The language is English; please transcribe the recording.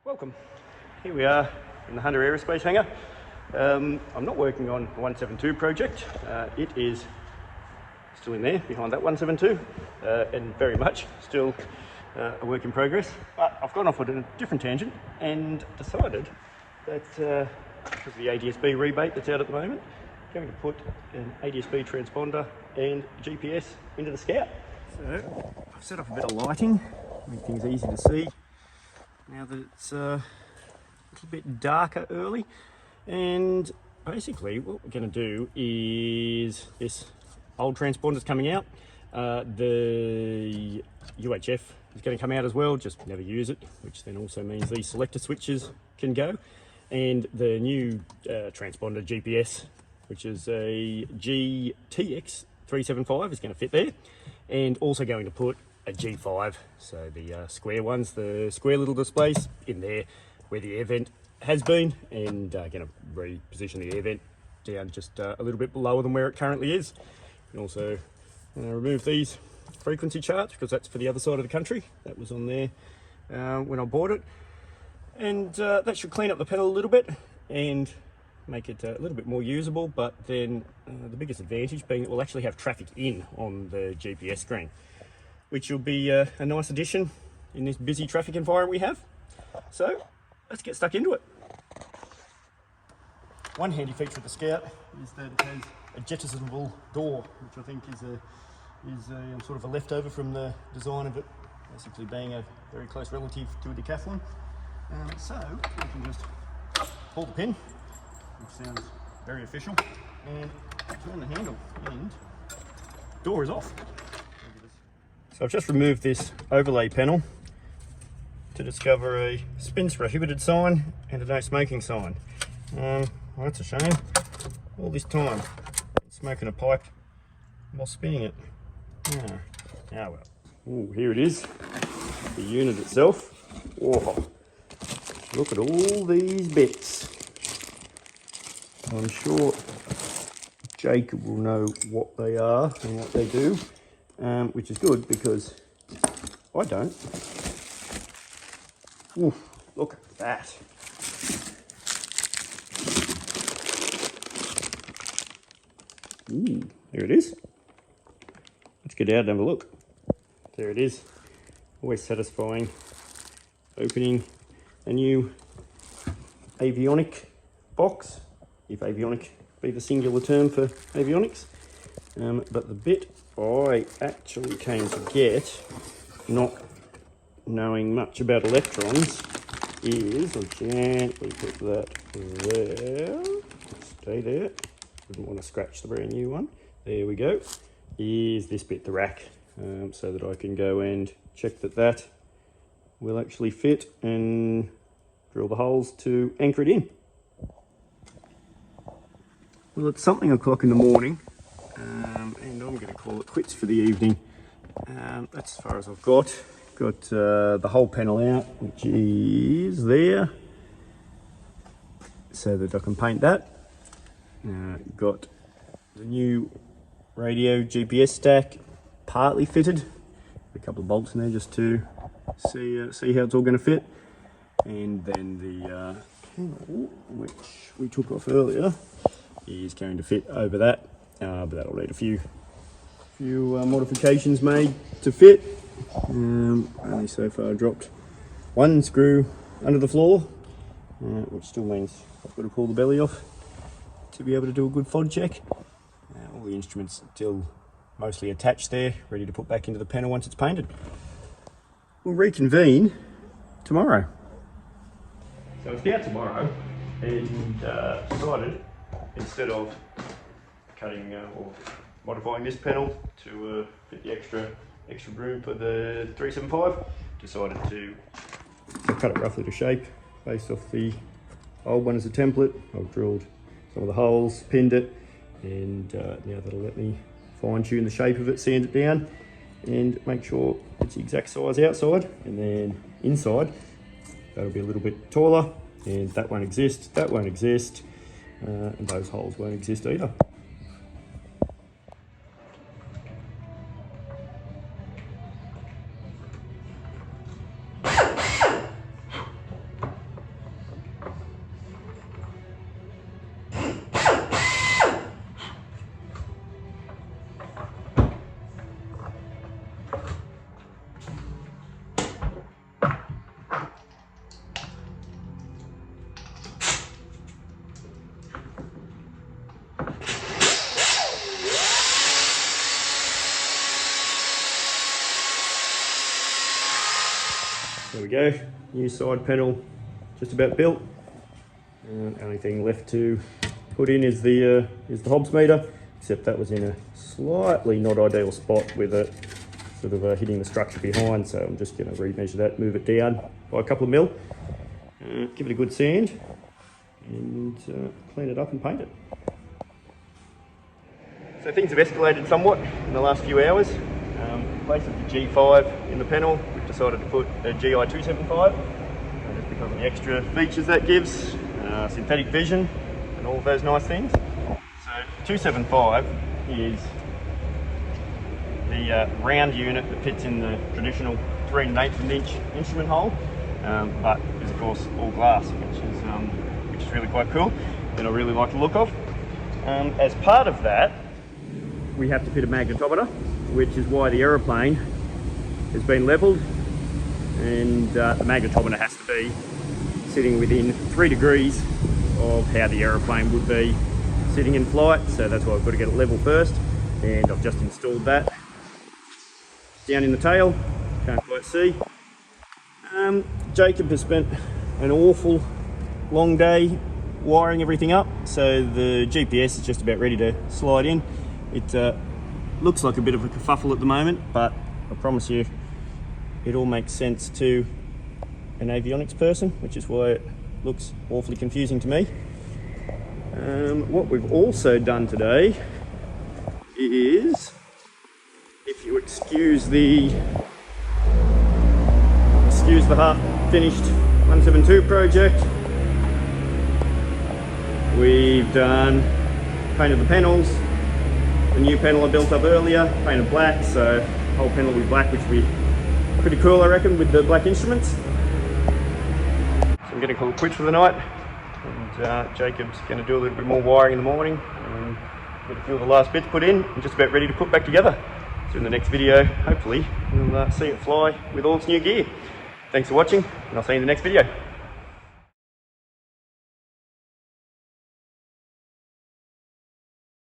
Welcome. Here we are in the Hunter Aerospace hangar. I'm not working on a 172 project. It is still in there behind that 172 and very much still a work in progress. But I've gone off on a different tangent and decided that because of the ADSB rebate that's out at the moment, I'm going to put an ADSB transponder and GPS into the Scout. So I've set up a bit of lighting, make things easy to see. Now that it's a little bit darker early, and basically what we're going to do is this old transponder's coming out. The UHF is going to come out as well, just never use it, which then also means these selector switches can go. And the new transponder GPS, which is a GTX 375, is going to fit there, and also going to put a G5, so the square ones, the square little displays in there where the air vent has been, and going to reposition the air vent down just a little bit lower than where it currently is. And also remove these frequency charts because that's for the other side of the country. That was on there when I bought it, and that should clean up the panel a little bit and make it a little bit more usable. But then the biggest advantage being that we'll actually have traffic in on the GPS screen, which will be a nice addition in this busy traffic environment we have. So let's get stuck into it. One handy feature of the Scout is that it has a jettisonable door, which I think is a sort of a leftover from the design of it, basically being a very close relative to a Decathlon. So we can just pull the pin, which sounds very official, and turn the handle, and door is off. So I've just removed this overlay panel to discover a spins prohibited sign and a no smoking sign. Well, that's a shame. All this time smoking a pipe while spinning it. Oh well. Oh, here it is, the unit itself. Whoa. Look at all these bits. I'm sure Jacob will know what they are and what they do. Which is good because I don't. Oof, look at that. Ooh, there it is. Let's get out and have a look. There it is. Always satisfying opening a new avionic box, if avionic be the singular term for avionics. But the bit I actually came to get, not knowing much about electrons, is, I'll gently put that there, stay there, wouldn't want to scratch the brand new one, there we go, is this bit, the rack, so that I can go and check that that will actually fit and drill the holes to anchor it in. Well, it's something o'clock in the morning, and I'm going to call it quits for the evening. That's as far as I've got. Got the whole panel out, which is there, so that I can paint that. Got the new radio GPS stack partly fitted. A couple of bolts in there just to see how it's all going to fit. And then the panel, which we took off earlier, is going to fit over that. But that'll need a few modifications made to fit. Only so far dropped one screw under the floor, which still means I've got to pull the belly off to be able to do a good FOD check. All the instruments still mostly attached there, ready to put back into the panel once it's painted. We'll reconvene tomorrow. So it's out tomorrow, and decided instead of cutting or modifying this panel to fit the extra room for the 375, decided to cut it roughly to shape based off the old one as a template. I've drilled some of the holes, pinned it, and now that'll let me fine tune the shape of it, sand it down, and make sure it's the exact size outside, and then inside that'll be a little bit taller, and that won't exist, that won't exist, and those holes won't exist either. There we go, new side panel just about built. Only thing left to put in is the Hobbs meter, except that was in a slightly not ideal spot with it sort of hitting the structure behind, so I'm just going to remeasure that, move it down by a couple of mil, give it a good sand, and clean it up and paint it. So things have escalated somewhat in the last few hours. In place of the G5 in the panel, we've decided to put a GI275, just because of the extra features that gives, synthetic vision and all of those nice things. So 275 is the round unit that fits in the traditional 3 1/8 inch instrument hole, but is of course all glass, which is really quite cool, and I really like the look of. As part of that, we have to fit a magnetometer, which is why the aeroplane has been levelled, and the magnetometer has to be sitting within 3 degrees of how the aeroplane would be sitting in flight, so that's why I've got to get it level first, and I've just installed that down in the tail. Can't quite see. Jacob has spent an awful long day wiring everything up, so the GPS is just about ready to slide in. It looks like a bit of a kerfuffle at the moment, but I promise you it all makes sense to an avionics person, which is why it looks awfully confusing to me. What we've also done today is, if you excuse the half-finished 172 project, we've painted the panels. The new panel I built up earlier, painted black, so the whole panel will be black, which will be pretty cool, I reckon, with the black instruments. So I'm going to call it quits for the night, and Jacob's going to do a little bit more wiring in the morning, and get a few of the last bits put in, and just about ready to put back together. So in the next video, hopefully, we'll see it fly with all its new gear. Thanks for watching, and I'll see you in the next video.